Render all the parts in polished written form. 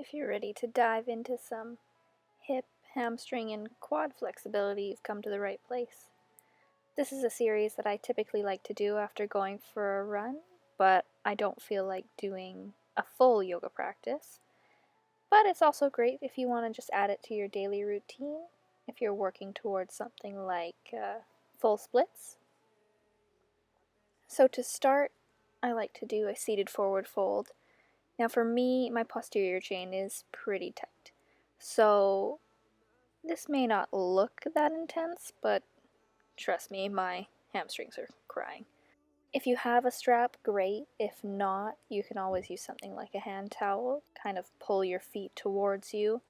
If you're ready to dive into some hip, hamstring, and quad flexibility, you've come to the right place. This is a series that I typically like to do after going for a run, but I don't feel like doing a full yoga practice. But it's also great if you want to just add it to your daily routine, if you're working towards something like full splits. So to start, I like to do a seated forward fold. Now for me, my posterior chain is pretty tight. So this may not look that intense, but trust me, my hamstrings are crying. If you have a strap, great. If not, you can always use something like a hand towel, kind of pull your feet towards you.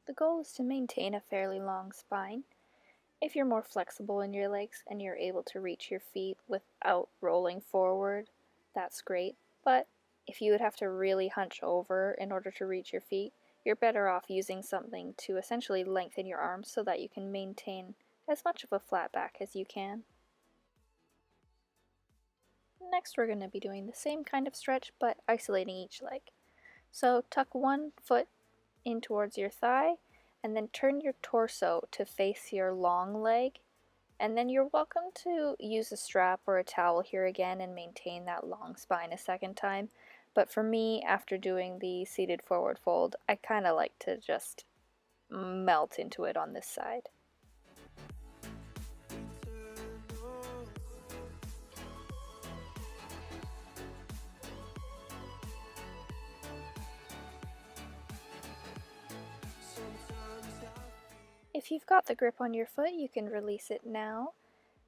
The goal is to maintain a fairly long spine. If you're more flexible in your legs and you're able to reach your feet without rolling forward, that's great. But if you would have to really hunch over in order to reach your feet, you're better off using something to essentially lengthen your arms so that you can maintain as much of a flat back as you can. Next, we're going to be doing the same kind of stretch, but isolating each leg. So tuck one foot in towards your thigh, and then turn your torso to face your long leg. And then you're welcome to use a strap or a towel here again and maintain that long spine a second time. But for me, after doing the seated forward fold, I kind of like to just melt into it on this side. If you've got the grip on your foot, you can release it now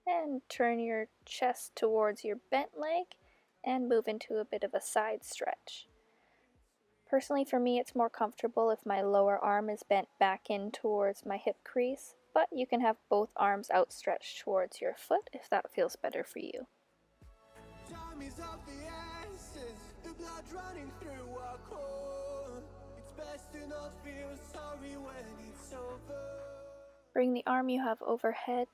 and turn your chest towards your bent leg and move into a bit of a side stretch. Personally, for me, it's more comfortable if my lower arm is bent back in towards my hip crease, but you can have both arms outstretched towards your foot if that feels better for you. Time is of the essence, the blood running through our core. It's best to not feel sorry when it's over. Bring the arm you have overhead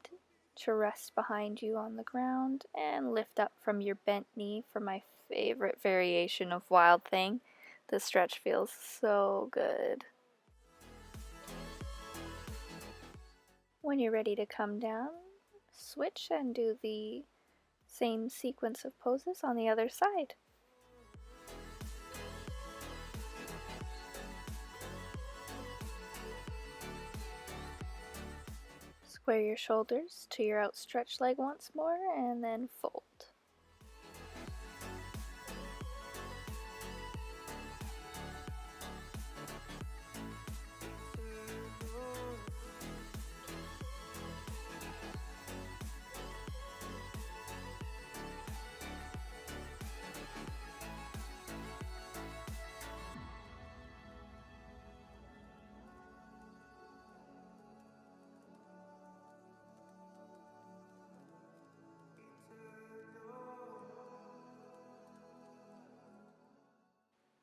to rest behind you on the ground and lift up from your bent knee for my favorite variation of Wild Thing. This stretch feels so good. When you're ready to come down, switch and do the same sequence of poses on the other side. Square your shoulders to your outstretched leg once more and then fold.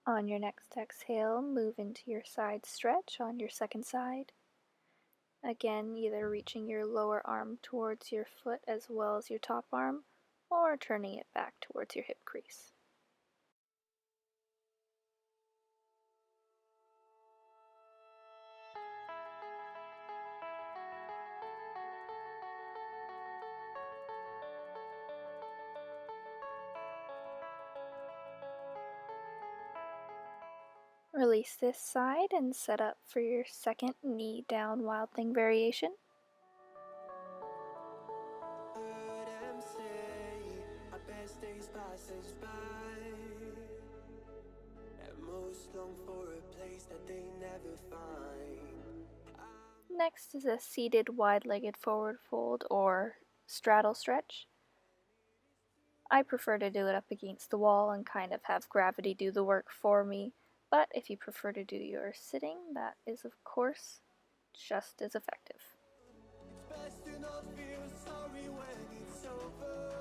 On your next exhale, move into your side stretch on your second side. Again, either reaching your lower arm towards your foot as well as your top arm, or turning it back towards your hip crease. Release this side and set up for your second knee down Wild Thing variation. Next is a seated wide-legged forward fold or straddle stretch. I prefer to do it up against the wall and kind of have gravity do the work for me. But if you prefer to do yours sitting, that is of course just as effective. It's best to not feel sorry when it's over.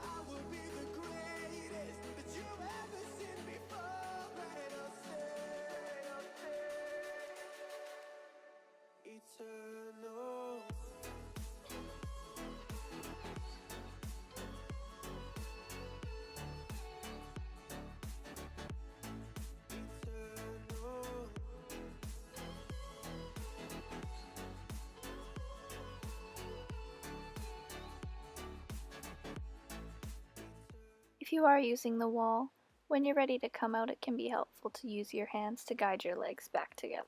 I will be the greatest that you've ever seen before, and I'll stay eternal. If you are using the wall, when you're ready to come out, it can be helpful to use your hands to guide your legs back together.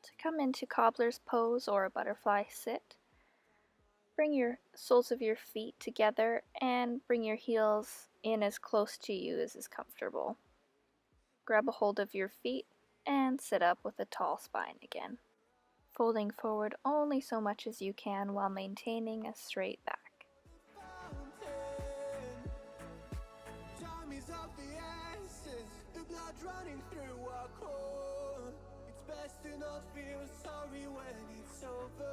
To come into cobbler's pose or a butterfly sit, bring your soles of your feet together and bring your heels in as close to you as is comfortable. Grab a hold of your feet and sit up with a tall spine again, folding forward only so much as you can while maintaining a straight back. Best to not feel sorry when it's over.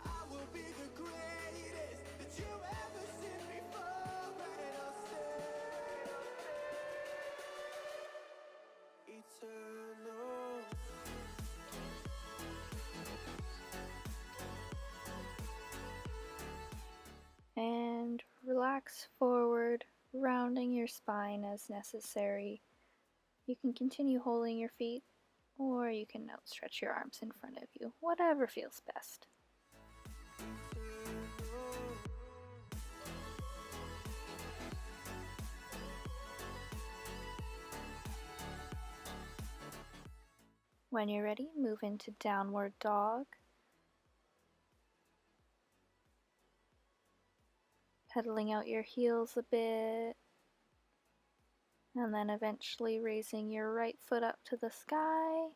I will be the greatest that you ever seen before, and I'll stay eternal. And relax forward, rounding your spine as necessary. You can continue holding your feet, or you can outstretch your arms in front of you, whatever feels best. When you're ready, move into downward dog. Pedaling out your heels a bit, and then eventually raising your right foot up to the sky,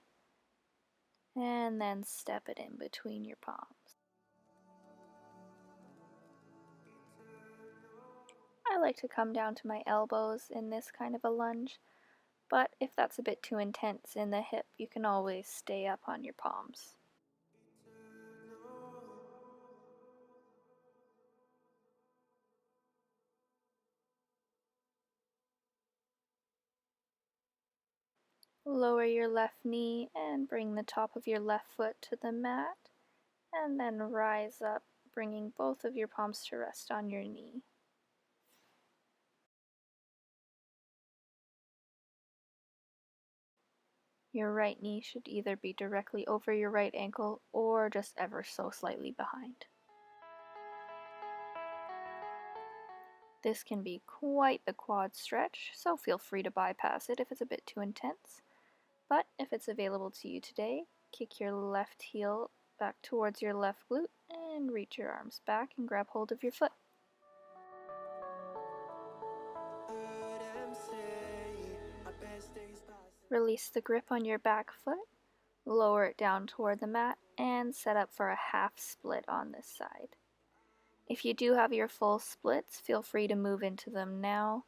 and then step it in between your palms. I like to come down to my elbows in this kind of a lunge, but if that's a bit too intense in the hip, you can always stay up on your palms. Lower your left knee and bring the top of your left foot to the mat, and then rise up, bringing both of your palms to rest on your knee. Your right knee should either be directly over your right ankle or just ever so slightly behind. This can be quite the quad stretch, so feel free to bypass it if it's a bit too intense. But if it's available to you today, kick your left heel back towards your left glute and reach your arms back and grab hold of your foot. Release the grip on your back foot, lower it down toward the mat, and set up for a half split on this side. If you do have your full splits, feel free to move into them now.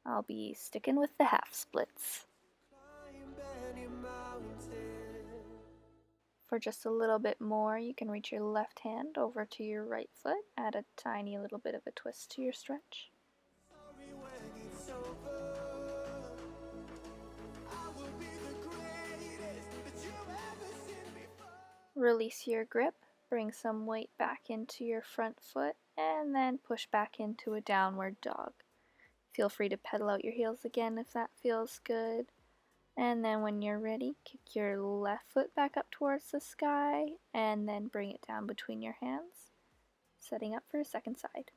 I'll be sticking with the half splits. For just a little bit more, you can reach your left hand over to your right foot, add a tiny little bit of a twist to your stretch. Release your grip, bring some weight back into your front foot, and then push back into a downward dog. Feel free to pedal out your heels again if that feels good. And then when you're ready, kick your left foot back up towards the sky, and then bring it down between your hands, setting up for a second side.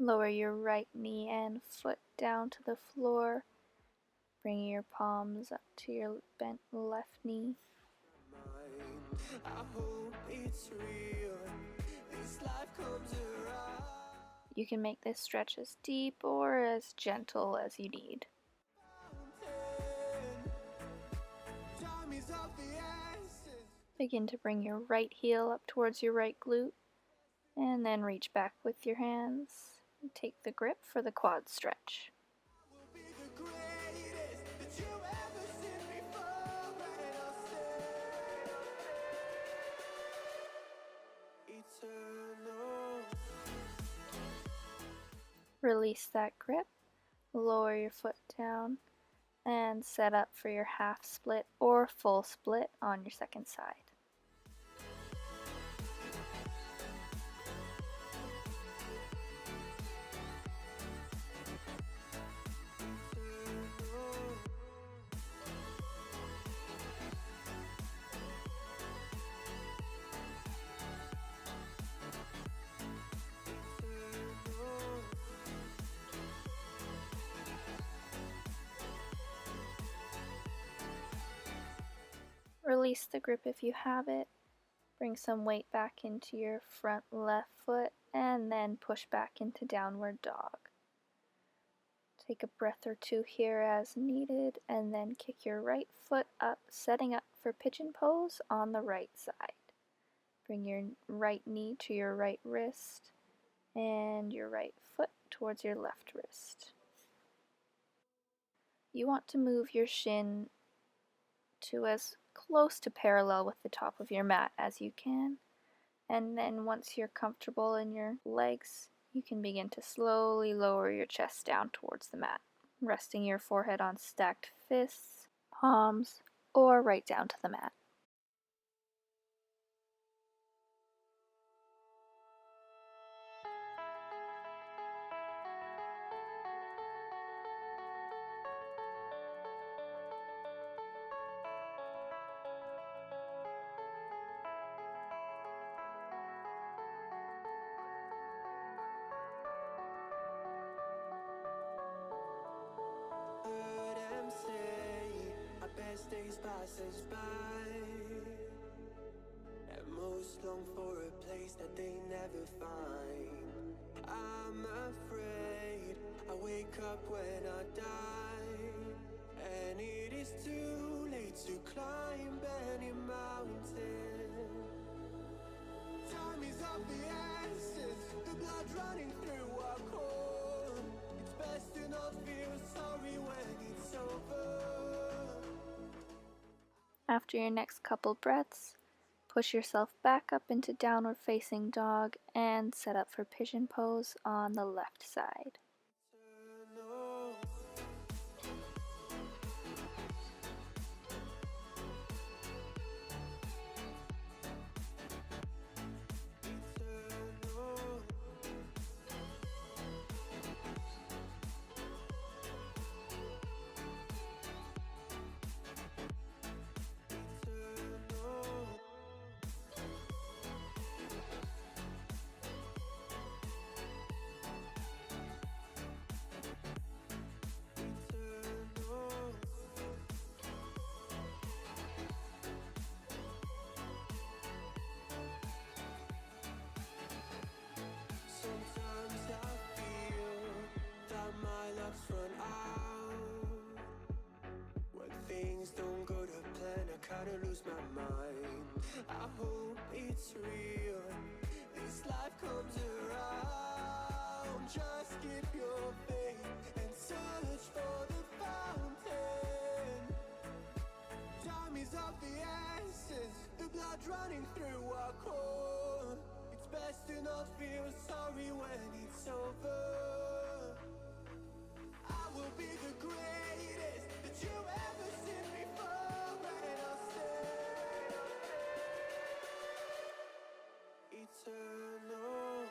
Lower your right knee and foot down to the floor, bringing your palms up to your bent left knee. You can make this stretch as deep or as gentle as you need. Begin to bring your right heel up towards your right glute, and then reach back with your hands. Take the grip for the quad stretch. Release that grip, lower your foot down, and set up for your half split or full split on your second side. Release the grip if you have it. Bring some weight back into your front left foot and then push back into downward dog. Take a breath or two here as needed and then kick your right foot up, setting up for pigeon pose on the right side. Bring your right knee to your right wrist and your right foot towards your left wrist. You want to move your shin to as close to parallel with the top of your mat as you can. And then once you're comfortable in your legs, you can begin to slowly lower your chest down towards the mat, resting your forehead on stacked fists, palms, or right down to the mat. Best days passes by, and most long for a place that they never find. I'm afraid I wake up when I die, and it is too late to climb any mountain. Time is of the essence, the blood running through our core. It's best to not feel sorry when it's over. After your next couple breaths, push yourself back up into downward facing dog and set up for pigeon pose on the left side. Don't go to plan, I kinda lose my mind. I hope it's real, this life comes around. Just keep your faith and search for the fountain. Time is of the essence, the blood running through our core. It's best to not feel sorry when it's over. I will be the greatest that you ever seen before, and I'll stay eternal.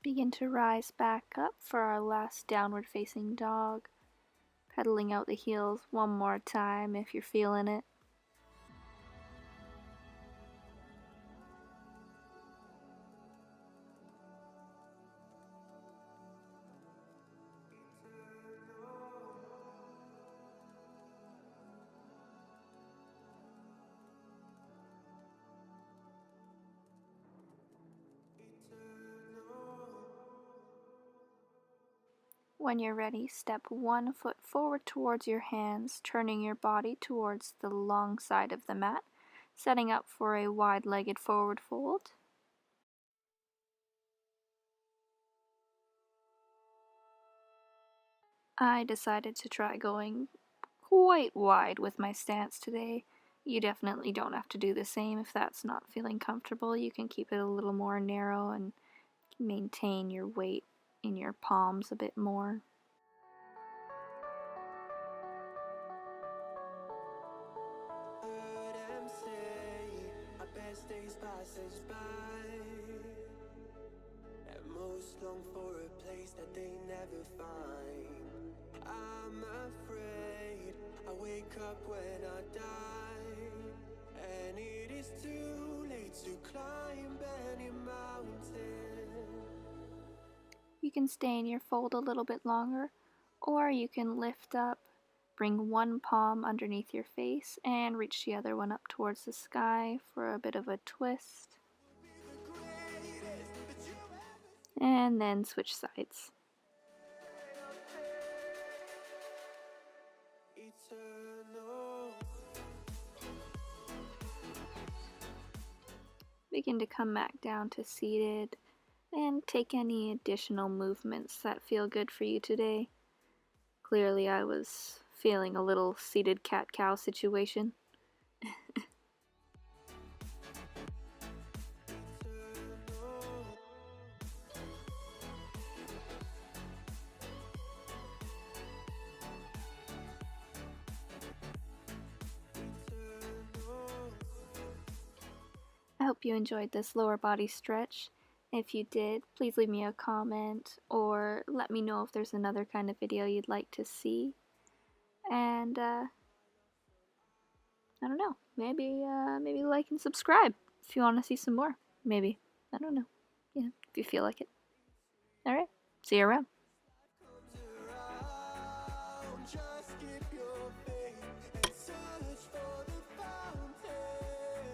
Begin to rise back up for our last downward facing dog, pedaling out the heels one more time if you're feeling it. Eternal. When you're ready, step 1 foot forward towards your hands, turning your body towards the long side of the mat, setting up for a wide-legged forward fold. I decided to try going quite wide with my stance today. You definitely don't have to do the same if that's not feeling comfortable. You can keep it a little more narrow and maintain your weight in your palms a bit more. Heard them say our best days pass us by, and most long for a place that they never find. I'm afraid I wake up when I die, and it is too late to climb any mountain. You can stay in your fold a little bit longer, or you can lift up, bring one palm underneath your face, and reach the other one up towards the sky for a bit of a twist. And then switch sides. Eternal. Begin to come back down to seated and take any additional movements that feel good for you today. Clearly I was feeling a little seated cat-cow situation. I hope you enjoyed this lower body stretch. If you did, please leave me a comment or let me know if there's another kind of video you'd like to see. And I don't know, maybe like and subscribe if you want to see some more. Maybe. I don't know. Yeah, if you feel like it. Alright, see you around.